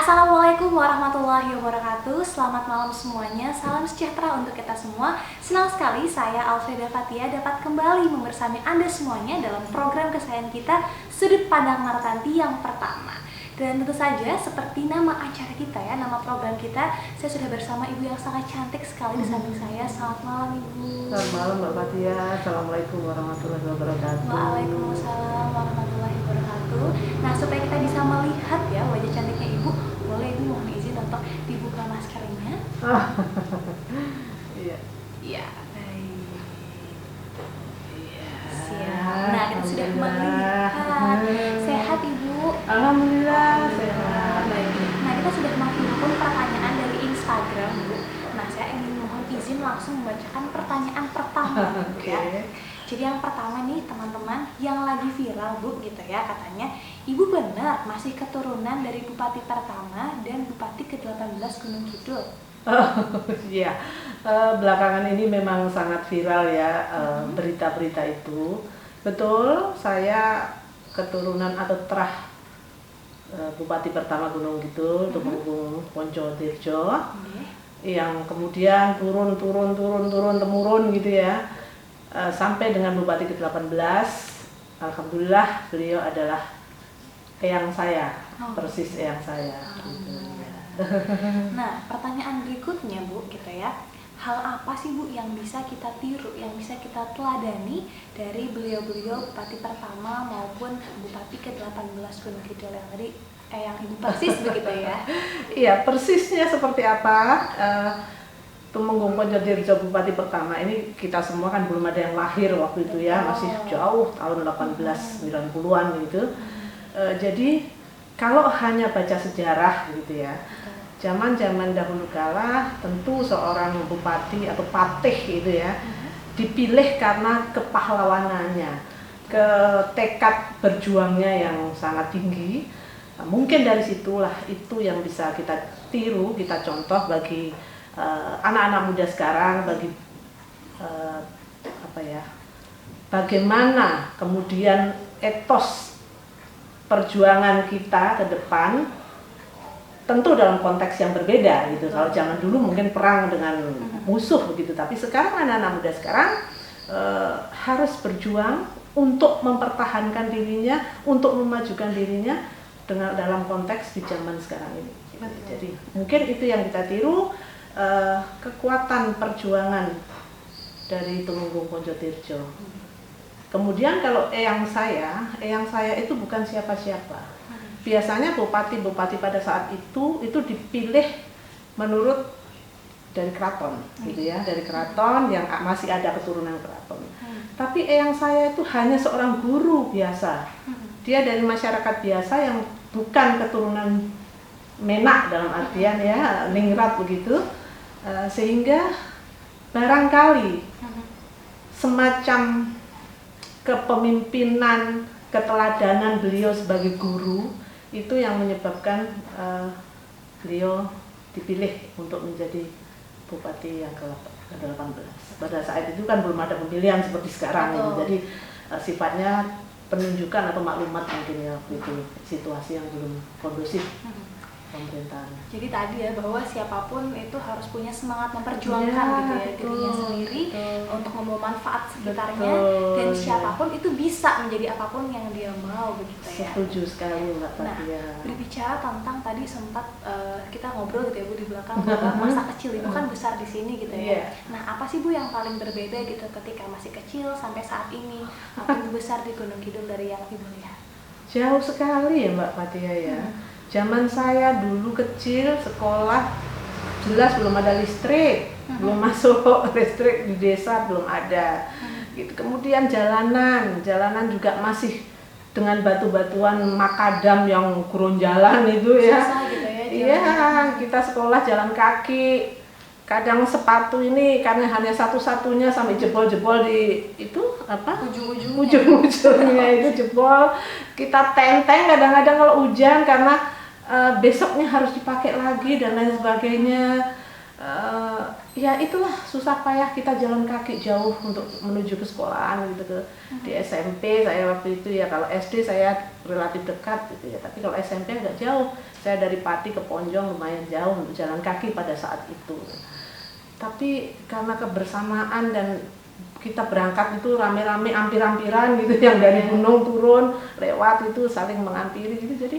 Assalamualaikum warahmatullahi wabarakatuh. Selamat malam semuanya. Salam sejahtera untuk kita semua. Senang sekali saya Alfreda Fatia dapat kembali membersami Anda semuanya dalam program kesayangan kita Sudut Pandang Martanti yang pertama. Dan tentu saja seperti nama acara kita ya, nama program kita, saya sudah bersama ibu yang sangat cantik sekali di samping saya. Selamat malam Ibu. Selamat malam Mbak Fatia. Assalamualaikum warahmatullahi wabarakatuh. Waalaikumsalam warahmatullahi wabarakatuh. Nah, supaya kita bisa melihat ya wajah cantiknya Ibu, boleh Ibu mohon izin untuk dibuka maskernya. Iya. Iya, baik. Iya. Siap. Nah, kita sudah melihat. Sehat Ibu? Alhamdulillah sehat. Baik. Nah, kita sudah menghimpun pertanyaan dari Instagram Bu. Nah, saya ingin mohon izin langsung membacakan pertanyaan pertama Bu ya. Jadi yang pertama nih teman-teman, yang lagi viral Bu gitu ya, katanya Ibu benar masih keturunan dari Bupati pertama dan Bupati ke-18 Gunung Kidul. Iya, belakangan ini memang sangat viral ya berita-berita itu. Betul, saya keturunan atau terah Bupati pertama Gunung Kidul, Tumenggung Poncotirjo, yang kemudian turun temurun gitu ya, sampai dengan Bupati ke-18. Alhamdulillah beliau adalah eyang saya, persis eyang saya. Gitu, ya. Nah, pertanyaan berikutnya Bu, gitu ya. Hal apa sih Bu yang bisa kita tiru, yang bisa kita teladani dari beliau-beliau Bupati pertama maupun Bupati ke-18 Gunung Kidul yang tadi yang Ibu persis begitu ya? Iya, persisnya seperti apa? Tumenggung Poncotirjo Bupati pertama ini kita semua kan belum ada yang lahir waktu itu ya, masih jauh tahun 1890-an gitu. Jadi kalau hanya baca sejarah gitu ya, zaman-zaman dahulu kala tentu seorang bupati atau patih gitu ya dipilih karena kepahlawanannya, tekad berjuangnya yang sangat tinggi. Nah, mungkin dari situlah itu yang bisa kita tiru, kita contoh bagi anak-anak muda sekarang, bagi bagaimana kemudian etos perjuangan kita ke depan, tentu dalam konteks yang berbeda gitu. Kalau zaman dulu mungkin perang dengan musuh begitu, tapi sekarang anak-anak muda sekarang harus berjuang untuk mempertahankan dirinya, untuk memajukan dirinya dalam konteks di zaman sekarang ini. Jadi mungkin itu yang kita tiru, kekuatan perjuangan dari Tumenggung Poncotirjo. Kemudian kalau eyang saya itu bukan siapa-siapa. Biasanya bupati-bupati pada saat itu dipilih menurut dari keraton gitu ya, dari keraton yang masih ada keturunan keraton. Tapi eyang saya itu hanya seorang guru biasa. Dia dari masyarakat biasa yang bukan keturunan Menak dalam artian ya, ningrat begitu. Sehingga barangkali semacam kepemimpinan, keteladanan beliau sebagai guru itu yang menyebabkan beliau dipilih untuk menjadi bupati yang ke-18. Pada saat itu kan belum ada pemilihan seperti sekarang gitu. Jadi sifatnya penunjukan atau maklumat mungkin ya, itu situasi yang belum kondusif pemerintahan. Jadi tadi ya bahwa siapapun itu harus punya semangat memperjuangkan gitu ya, dirinya sendiri untuk membawa manfaat sekitarnya, dan siapapun itu bisa menjadi apapun yang dia mau begitu ya. Setuju sekali Mbak Fatia. Nah, berbicara tentang tadi sempat kita ngobrol gitu ya Bu di belakang bahwa masa kecil Ibu kan besar di sini gitu ya. Nah, apa sih Bu yang paling berbeda gitu ketika masih kecil sampai saat ini atau Ibu besar di Gunung Kidul dari yang Ibu lihat? Jauh sekali ya Mbak Fatia ya. Zaman saya dulu kecil sekolah jelas belum ada listrik, belum masuk listrik di desa, belum ada. Gitu. Kemudian jalanan juga masih dengan batu-batuan makadam yang gerunjalan itu ya. Iya, kita sekolah jalan kaki. Kadang sepatu ini karena hanya satu-satunya sampai jebol-jebol di itu apa? Ujung-ujungnya itu jebol. Kita tenteng kadang-kadang kalau hujan karena besoknya harus dipakai lagi dan lain sebagainya. Ya itulah susah payah kita jalan kaki jauh untuk menuju ke sekolahan gitu ke di SMP saya waktu itu ya. Kalau SD saya relatif dekat gitu ya, tapi kalau SMP agak jauh. Saya dari Pati ke Ponjong lumayan jauh untuk jalan kaki pada saat itu. Tapi karena kebersamaan dan kita berangkat itu rame-rame ampir-ampiran gitu yang dari gunung turun lewat itu saling mengampiri gitu, jadi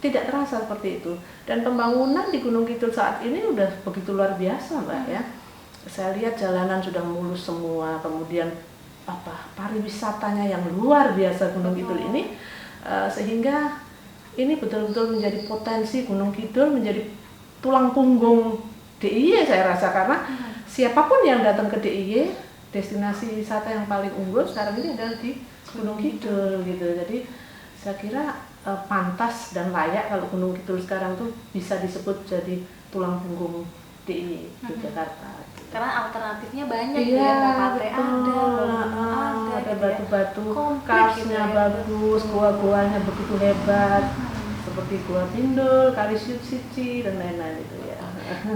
tidak terasa seperti itu. Dan pembangunan di Gunung Kidul saat ini udah begitu luar biasa Mbak ya. Saya lihat jalanan sudah mulus semua, kemudian pariwisatanya yang luar biasa Gunung Kidul ini, sehingga ini betul-betul menjadi potensi Gunung Kidul menjadi tulang punggung DIY saya rasa, karena siapapun yang datang ke DIY, destinasi wisata yang paling unggul sekarang ini adalah di Gunung Kidul gitu. Jadi saya kira pantas dan layak kalau Gunung Kidul sekarang tuh bisa disebut jadi tulang punggung DIY Yogyakarta. Karena alternatifnya banyak ya, pantai ada batu-batu, gitu karsnya bagus, gua-guanya begitu hebat, seperti Gua Pindul, Kali Sici dan lain-lain itu ya.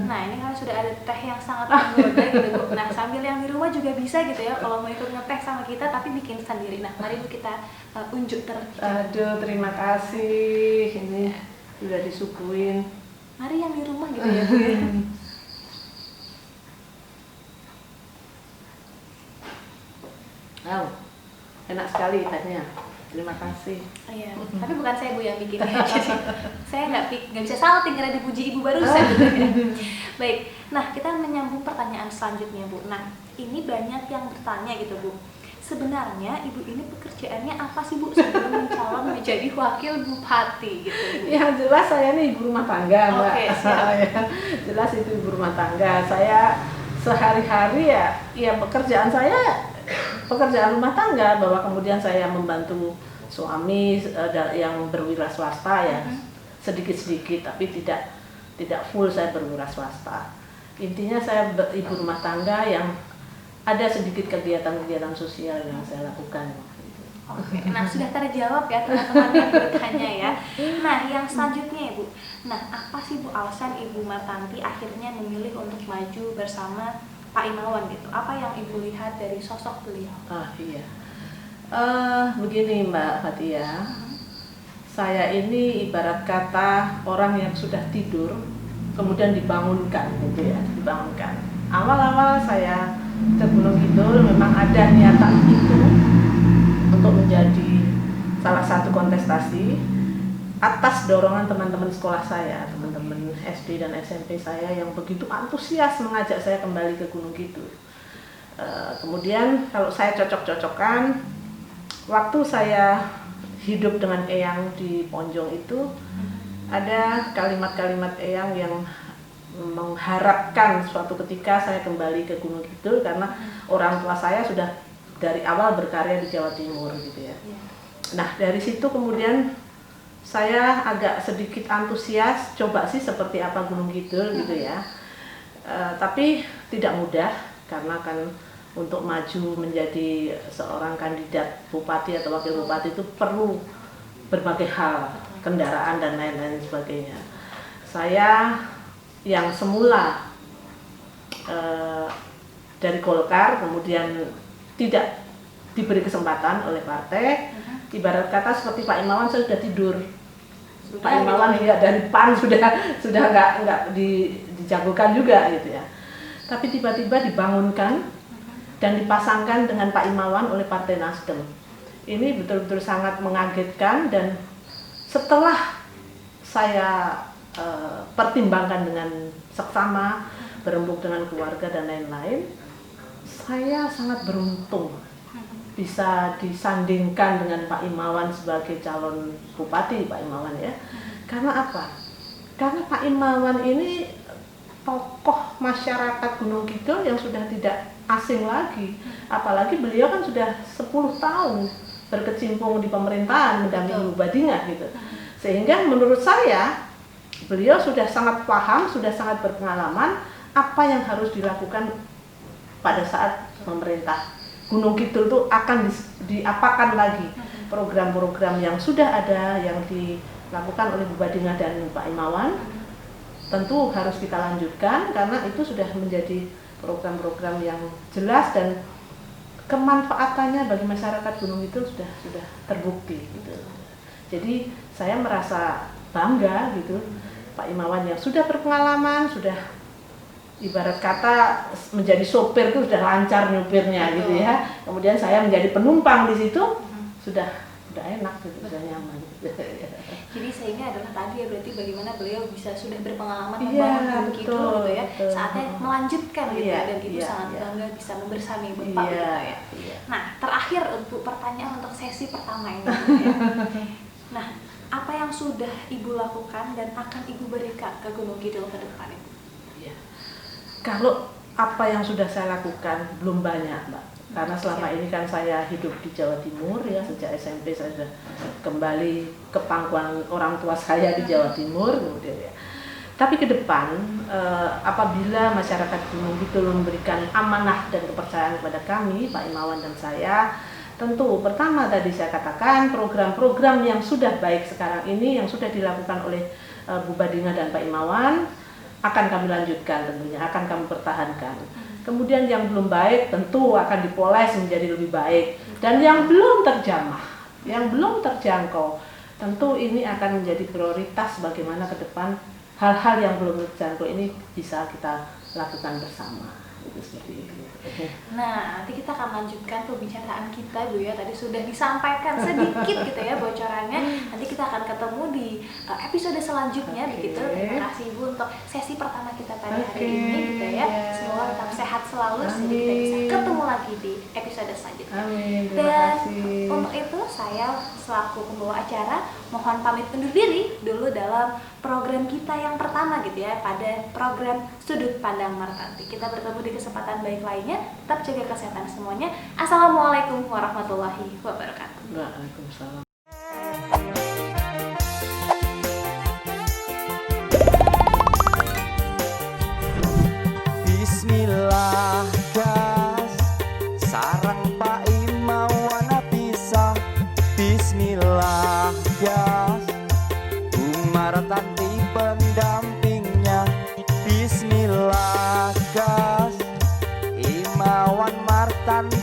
Nah ini kan sudah ada teh yang sangat menggoda gitu Bu. Nah sambil yang di rumah juga bisa gitu ya, kalau mau ikut ngeteh sama kita tapi bikin sendiri. Nah mari Bu kita unjuk terlebih. Aduh terima kasih, ini sudah disuguhin. Mari yang di rumah gitu ya Bu. Wow, enak sekali tehnya. Terima kasih. Iya, tapi bukan saya Bu yang bikin ya. Jadi saya nggak bisa salting karena dipuji Ibu barusan gitu ya. Baik, nah kita menyambung pertanyaan selanjutnya Bu. Nah ini banyak yang bertanya gitu Bu. Sebenarnya Ibu ini pekerjaannya apa sih Bu sebelum mencalon menjadi wakil bupati gitu Bu? Yang jelas saya ini ibu rumah tangga Mbak. Oke, siap. Jelas itu ibu rumah tangga. Saya sehari-hari ya pekerjaan saya pekerjaan rumah tangga, bahwa kemudian saya membantu suami yang berwira swasta ya, sedikit-sedikit tapi tidak full saya berwira swasta. Intinya saya ibu rumah tangga yang ada sedikit kegiatan-kegiatan sosial yang saya lakukan. Oke, nah sudah terjawab ya teman-teman yang bertanya ya. Nah yang selanjutnya ya Bu, nah apa sih Bu alasan Ibu Martanti akhirnya memilih untuk maju bersama Pak Imawan gitu? Apa yang Ibu lihat dari sosok beliau? Iya, begini Mbak Fatia, saya ini ibarat kata orang yang sudah tidur kemudian dibangunkan gitu ya, dibangunkan. Awal-awal saya ke Gunung Kidul memang ada niatan itu untuk menjadi salah satu kontestasi atas dorongan teman-teman sekolah saya, teman-teman SD dan SMP saya yang begitu antusias mengajak saya kembali ke Gunung Kidul. Kemudian kalau saya cocok-cocokkan, waktu saya hidup dengan Eyang di Ponjong itu ada kalimat-kalimat Eyang yang mengharapkan suatu ketika saya kembali ke Gunung Kidul karena orang tua saya sudah dari awal berkarya di Jawa Timur gitu ya. Nah dari situ kemudian saya agak sedikit antusias, coba sih seperti apa Gunung Kidul gitu ya. Tapi tidak mudah karena kan untuk maju menjadi seorang kandidat bupati atau wakil bupati itu perlu berbagai hal, kendaraan dan lain-lain sebagainya. Saya yang semula dari Golkar kemudian tidak diberi kesempatan oleh partai, ibarat kata seperti Pak Imawan saya sudah tidur. Pak Imawan ya dari PAN sudah nggak dijagokan juga gitu ya. Tapi tiba-tiba dibangunkan dan dipasangkan dengan Pak Imawan oleh Partai Nasdem. Ini betul-betul sangat mengagetkan, dan setelah saya pertimbangkan dengan seksama, berembuk dengan keluarga dan lain-lain, saya sangat beruntung bisa disandingkan dengan Pak Imawan sebagai calon bupati, Pak Imawan ya. Karena apa? Karena Pak Imawan ini tokoh masyarakat Gunung Kidul yang sudah tidak asing lagi. Apalagi beliau kan sudah 10 tahun berkecimpung di pemerintahan mendampingi Bu Badingah gitu. Sehingga menurut saya beliau sudah sangat paham, sudah sangat berpengalaman apa yang harus dilakukan pada saat memerintah. Gunung Kidul itu akan diapakan lagi program-program yang sudah ada yang dilakukan oleh Bu Badingah dan Pak Imawan, tentu harus kita lanjutkan karena itu sudah menjadi program-program yang jelas dan kemanfaatannya bagi masyarakat Gunung Kidul sudah terbukti gitu. Jadi saya merasa bangga gitu, Pak Imawan yang sudah berpengalaman, sudah ibarat kata menjadi sopir itu sudah lancar nyupirnya gitu ya. Kemudian saya menjadi penumpang di situ sudah enak gitu, sudah nyaman. Jadi sehingga adalah tadi ya berarti bagaimana beliau sudah berpengalaman Iya, membangun Gunung Kidul betul, gitu ya. betul. Saatnya melanjutkan gitu Iya, ya, dan Ibu iya, sangat iya. bangga bisa membersami Bapak Iya, gitu ya. iya. Nah, terakhir untuk pertanyaan untuk sesi pertama ini ya. Nah, apa yang sudah Ibu lakukan dan akan Ibu berikan ke Gunung Kidul ke depan Ibu? Iya. Kalau apa yang sudah saya lakukan belum banyak, Mbak. Karena selama ini kan saya hidup di Jawa Timur ya, sejak SMP saya sudah kembali ke pangkuan orang tua saya di Jawa Timur kemudian ya. Tapi ke depan apabila masyarakat Gunung Kidul memberikan amanah dan kepercayaan kepada kami, Pak Imawan dan saya, tentu pertama tadi saya katakan program-program yang sudah baik sekarang ini yang sudah dilakukan oleh Bu Badinga dan Pak Imawan akan kami lanjutkan, tentunya akan kami pertahankan. Kemudian yang belum baik tentu akan dipoles menjadi lebih baik, dan yang belum terjamah, yang belum terjangkau, tentu ini akan menjadi prioritas bagaimana ke depan hal-hal yang belum terjangkau ini bisa kita lakukan bersama. Itu seperti itu. Nah, nanti kita akan lanjutkan pembicaraan kita Bu ya. Tadi sudah disampaikan sedikit gitu ya bocorannya. Nanti kita akan ketemu di episode selanjutnya begitu. Terima kasih Ibu untuk sesi pertama kita pada hari ini gitu ya. Semoga tetap sehat selalu sehingga kita bisa ketemu lagi di episode selanjutnya. Amin. Terima Dan kasih. untuk itu saya selaku pembawa acara mohon pamit undur diri dulu dalam program kita yang pertama gitu ya, pada program Sudut Pandang Martanti. Kita bertemu di kesempatan baik lainnya. Tetap jaga kesehatan semuanya. Assalamualaikum warahmatullahi wabarakatuh. Waalaikumsalam. Bismillah gas, sarang Pak Imawan pisah. Bismillah gas, Martanti pendampingnya. Bismillah gas, Imawan Martanti